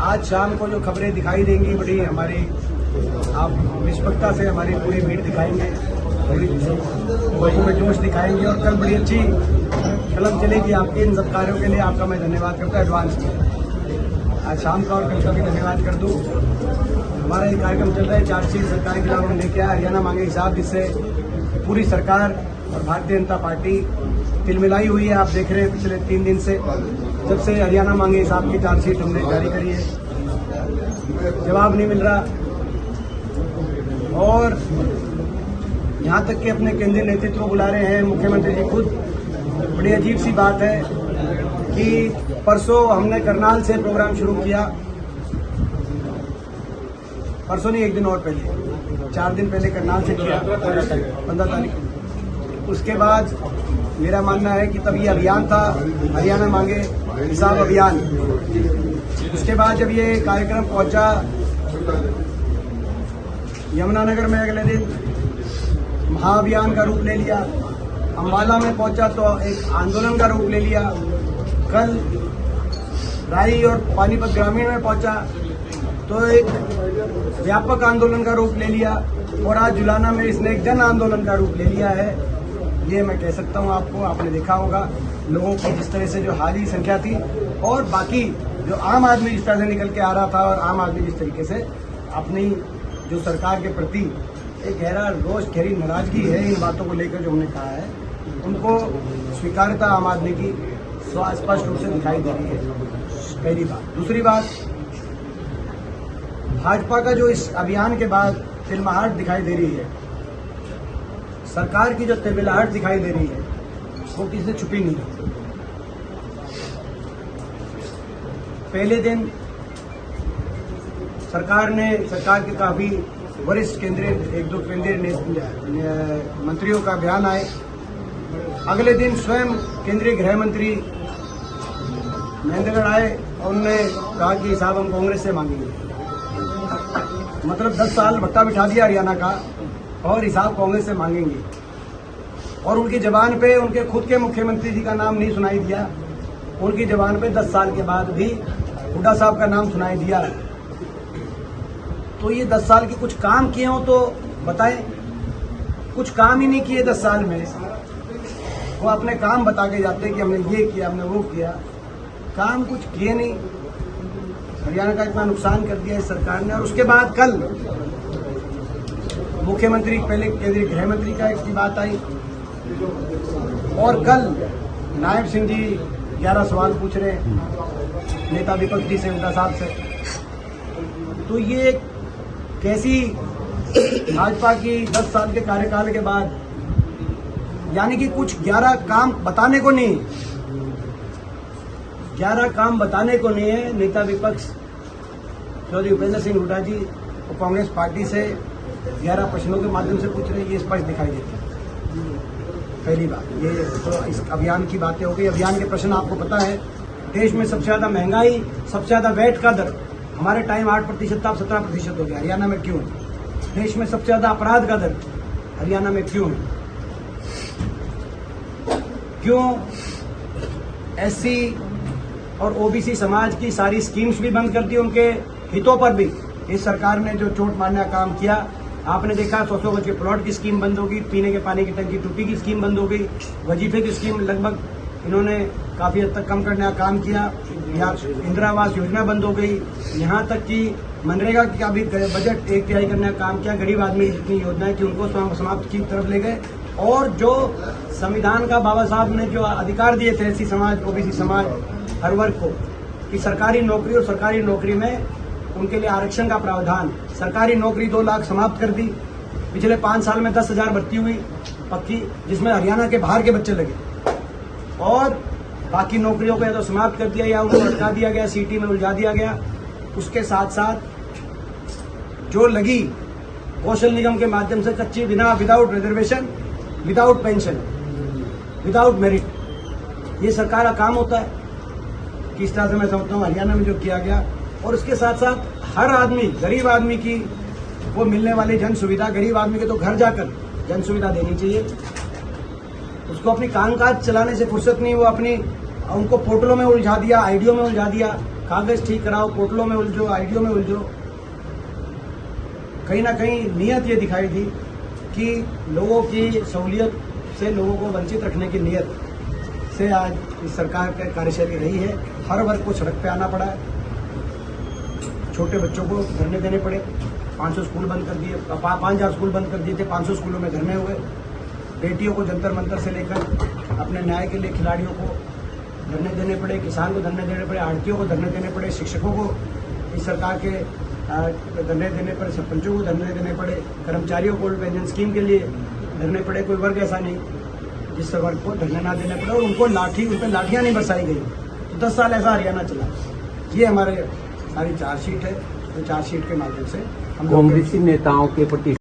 आज शाम को जो खबरें दिखाई देंगी बड़ी हमारी आप निष्पक्षता से हमारी पूरी भीड़ दिखाएंगे, लोगों में जोश दिखाएंगे और कल बड़ी अच्छी कलम चलेगी आपके इन सब कार्यों के लिए। आपका मैं धन्यवाद करता हूँ एडवांस में। आज शाम का और कल का भी धन्यवाद कर दूँ। हमारा ये कार्यक्रम चल रहा है चार्जशीट सरकार के खिलाफ लेके आया हरियाणा मांगे हिसाब, जिससे पूरी सरकार और भारतीय जनता पार्टी तिलमिलाई हुई है। आप देख रहे हैं पिछले 3 दिन से जब से हरियाणा मांगे हिसाब की चार्जशीट हमने जारी करी है, जवाब नहीं मिल रहा। और यहाँ तक कि अपने केंद्रीय नेतृत्व को बुला रहे हैं मुख्यमंत्री जी खुद। बड़ी अजीब सी बात है कि परसों हमने करनाल से प्रोग्राम शुरू किया, परसों नहीं 1 दिन और पहले, 4 दिन पहले करनाल से किया 15 तारीख। उसके बाद मेरा मानना है कि तब ये अभियान था हरियाणा मांगे हिसाब अभियान। उसके बाद जब ये कार्यक्रम पहुंचा यमुनानगर में, अगले दिन महाअभियान का रूप ले लिया। अम्बाला में पहुंचा तो एक आंदोलन का रूप ले लिया। कल राई और पानीपत ग्रामीण में पहुंचा तो एक व्यापक आंदोलन का रूप ले लिया। और आज जुलाना में इसने एक जन आंदोलन का रूप ले लिया है। ये मैं कह सकता हूँ आपको, आपने देखा होगा लोगों की जिस तरह से जो हाली संख्या थी और बाकी जो आम आदमी जिस तरह से निकल के आ रहा था, और आम आदमी जिस तरीके से अपनी जो सरकार के प्रति एक गहरा रोष, गहरी नाराजगी है इन बातों को लेकर जो हमने कहा है, उनको स्वीकारता आम आदमी की स्पष्ट रूप से दिखाई दे रही है। पहली बात। दूसरी बात, भाजपा का जो इस अभियान के बाद तिलमिलाहट दिखाई दे रही है, सरकार की जो तिलमिलाहट दिखाई दे रही है, वो किसी से छुपी नहीं है। पहले दिन सरकार के काफी वरिष्ठ केंद्रीय 1-2 केंद्रीय मंत्रियों का बयान आए। अगले दिन स्वयं केंद्रीय गृह मंत्री महेंद्रगढ़ आए और उन्होंने कहा कि हिसाब हम कांग्रेस से मांगेंगे। मतलब 10 साल भट्टा बिठा दिया हरियाणा का और हिसाब कांग्रेस से मांगेंगे। और उनकी जबान पे उनके खुद के मुख्यमंत्री जी का नाम नहीं सुनाई दिया, उनकी जबान पे 10 साल के बाद भी हुड्डा साहब का नाम सुनाई दिया। तो ये 10 साल के कुछ काम किए हो तो बताएं। कुछ काम ही नहीं किए 10 साल में। वो अपने काम बता के जाते हैं कि हमने ये किया, हमने वो किया, काम कुछ किए नहीं। हरियाणा का इतना नुकसान कर दिया इस सरकार ने। और उसके बाद कल मुख्यमंत्री, पहले केंद्रीय गृह मंत्री का एक बात आई और कल नायब सिंह जी 11 सवाल पूछ रहे हैं नेता विपक्ष जी से, हुड्डा साहब से। तो ये कैसी भाजपा की 10 साल के कार्यकाल के बाद, यानी कि कुछ 11 काम बताने को नहीं, 11 काम बताने को नहीं है। नेता विपक्ष चौधरी उपेंद्र सिंह हुड्डा जी और कांग्रेस पार्टी से 11 प्रश्नों के माध्यम से पूछ रहे हैं, ये स्पष्ट दिखाई देता है। पहली बात ये तो इस अभियान की बातें हो गई। अभियान के प्रश्न आपको पता है, देश में सबसे ज्यादा महंगाई, सबसे ज्यादा वैट का दर हमारे टाइम 8% था, अब 17% हो गया। हरियाणा में क्यों? देश में सबसे ज्यादा अपराध का दर हरियाणा में क्यों है? क्यों एससी और ओबीसी समाज की सारी स्कीम्स भी बंद कर दी, उनके हितों पर भी इस सरकार ने जो चोट मारने का काम किया। आपने देखा 100 गज के प्लॉट की स्कीम बंद होगी, पीने के पानी की टंकी टूटी की स्कीम बंद हो गई, वजीफे की स्कीम लगभग इन्होंने काफी हद तक कम करने का काम किया। यहाँ इंदिरा आवास योजना बंद हो गई, यहाँ तक कि मनरेगा का भी बजट 1/3 करने का काम किया। गरीब आदमी की जितनी योजनाएं थी उनको समाप्त की तरफ ले गए। और जो संविधान का बाबा साहब ने जो अधिकार दिए थे एससी समाज, ओबीसी समाज, हर वर्ग को, कि सरकारी नौकरी और सरकारी नौकरी में उनके लिए आरक्षण का प्रावधान, सरकारी नौकरी 2 लाख समाप्त कर दी। पिछले 5 साल में 10,000 भर्ती हुई पक्की, जिसमें हरियाणा के बाहर के बच्चे लगे। और बाकी नौकरियों को या तो समाप्त कर दिया या उनको अटका दिया गया, सीटी में उलझा दिया गया। उसके साथ साथ जो लगी कौशल निगम के माध्यम से कच्ची, without reservation, without pension, without merit, ये सरकार का काम होता है। किस तरह से मैं समझता हूँ हरियाणा में जो किया गया। और उसके साथ साथ हर आदमी, गरीब आदमी की वो मिलने वाली जन सुविधा, गरीब आदमी के तो घर जाकर जन सुविधा देनी चाहिए। उसको अपनी कामकाज चलाने से फुर्सत नहीं, वो अपनी उनको पोर्टलों में उलझा दिया, आईडियो में उलझा दिया, कागज ठीक कराओ, पोर्टलों में उलझो, आईडियो में उलझो। कहीं ना कहीं नीयत ये दिखाई थी कि लोगों की सहूलियत से लोगों को वंचित रखने की नीयत से आज इस सरकार की कार्यशैली रही है। हर वर्ग को सड़क पे आना पड़ा है, छोटे बच्चों को धरने देने पड़े, 500 स्कूल बंद कर दिए, 5000 स्कूल बंद कर दिए थे, 500 स्कूलों में धरने हुए। बेटियों को जंतर मंतर से लेकर अपने न्याय के लिए खिलाड़ियों को धरने देने पड़े, किसान को धरने देने पड़े, आढ़तियों को धरने देने पड़े, शिक्षकों को इस सरकार के धरने देने पड़े, सरपंचों को धरने देने पड़े, कर्मचारियों को पेंशन स्कीम के लिए धरने पड़े। कोई वर्ग ऐसा नहीं जिस वर्ग को धरने ना देने पड़े और उन पर लाठियां नहीं बरसाई गई। तो 10 साल ऐसा हरियाणा चला। ये हमारे सारी चार्जशीट है, तो चार्जशीट के माध्यम से हम कांग्रेसी नेताओं के प्रति